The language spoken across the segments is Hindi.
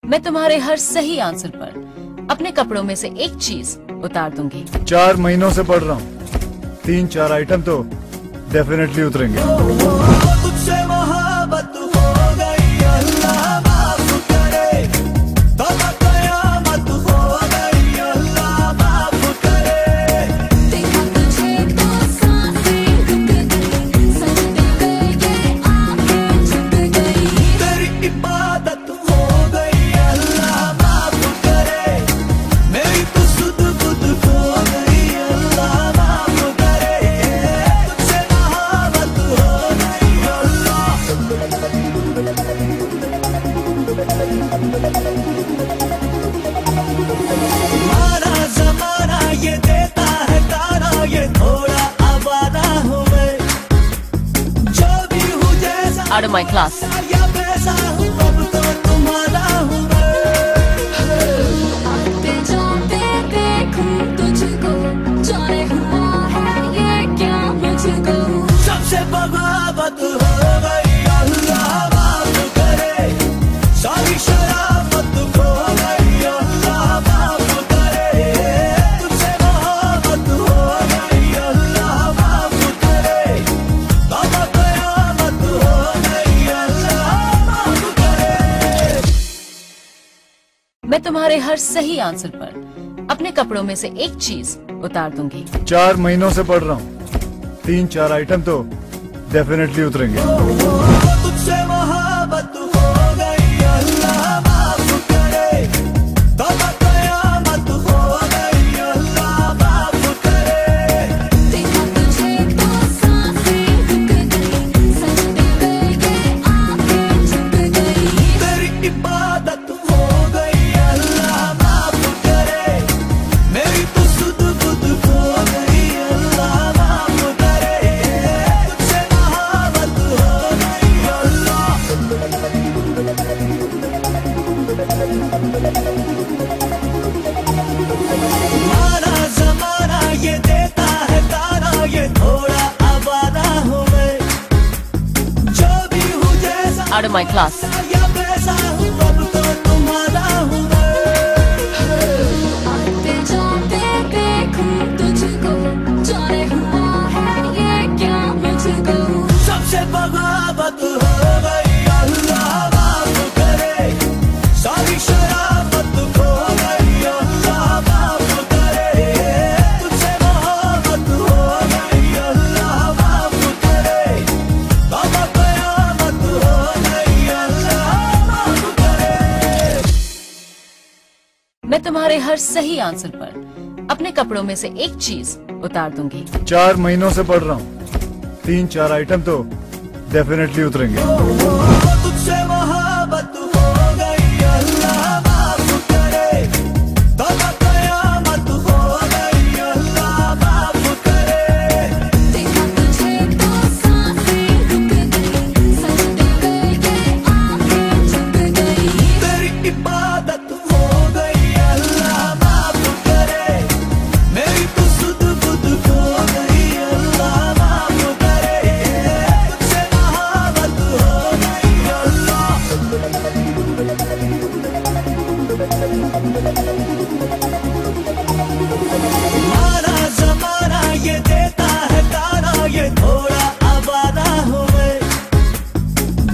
मैं तुम्हारे हर सही आंसर पर अपने कपड़ों में से एक चीज उतार दूंगी। 4 महीनों से पढ़ रहा हूँ, 3-4 आइटम तो डेफिनेटली उतरेंगे। तुझसे मोहब्बत हो गई, अल्लाह माफ करे। तौबा कयामत हो गई, अल्लाह माफ करे। देखा तुझे तो सांसें रुक गई, सजदे गए ये आंखें झुक गई। तेरी इबादत हो गई, अल्लाह माफ करे। मेरी तो सुध बुध खो गई, अल्लाह माफ करे। तुझसे मोहब्बत हो गई, अल्लाह। मारा जमाना ये देता है ताना, ये थोड़ा आवारा हूँ मैं। जो भी हूँ जैसा Out of my class. या वैसा हूँ, अब तो तुम्हारा हूँ मैं। आते जाते देखूं तुझको, जाने हुआ है ये क्या मुझको। सबसे बगावत हो गई, अल्लाह माफ करे। सारी शराफत खो गई, अल्लाह माफ करे। तुझसे मोहब्बत हो गई, अल्लाह माफ करे। तौबा कयामत हो गई, अल्लाह माफ करे। मैं तुम्हारे हर सही आंसर पर अपने कपड़ों में से एक चीज उतार दूंगी। 4 महीनों से पढ़ रहा हूँ, 3-4 आइटम तो डेफिनेटली उतरेंगे। तुझसे मोहब्बत हो गई, अल्लाह माफ करे। तौबा कयामत हो गई, अल्लाह माफ करे। देखा तुझे तो सांसें रुक गई, सजदे गए ये आंखें झुक गई। तेरी इबादत हो गई, अल्लाह माफ करे। मेरी तो सुध बुध खो गई, अल्लाह माफ करे। तुझसे मोहब्बत हो गई, अल्लाह। मारा जमाना ये देता है ताना, ये थोड़ा आवारा हूँ मैं। जो भी हूँ जैसा Out of my class. या वैसा हूँ, अब तो तुम्हारा हूँ मैं। आते जाते देखूं तुझको, जाने हुआ है ये क्या मुझको। सबसे बगावत हो गई, अल्लाह माफ करे। सारी शराफत खो गई, अल्लाह माफ करे। तुझसे मोहब्बत हो गई, अल्लाह माफ करे। तौबा कयामत हो गई, अल्लाह माफ करे। मैं तुम्हारे हर सही आंसर पर अपने कपड़ों में से एक चीज उतार दूंगी। 4 महीनों से पढ़ रहा हूँ, 3-4 आइटम तो डेफिनेटली उतरेंगे। तुझसे मोहब्बत हो गई, अल्लाह माफ करे। तौबा कयामत हो गई, अल्लाह माफ करे। देखा तुझे तो सांसें रुक गई, सजदे गए ये आंखें झुक गई। तेरी इबादत हो गई, अल्लाह माफ करे। मेरी तो सुध बुध खो गई, अल्लाह माफ करे। तुझसे मोहब्बत हो गई, अल्लाह। मारा जमाना ये देता है ताना, ये थोड़ा आवारा हूँ मैं।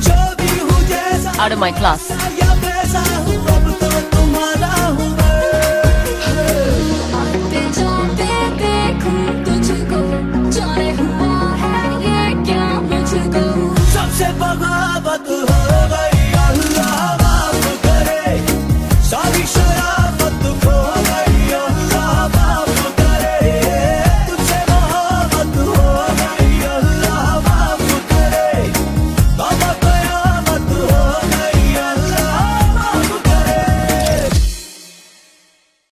जो भी हूँ जैसा Out of my class. या वैसा हूँ, अब तो तुम्हारा हूँ मैं। आते जाते देखूं तुझको, जाने हुआ है ये क्या मुझको। सबसे बगावत हो गई, अल्लाह माफ करे। सारी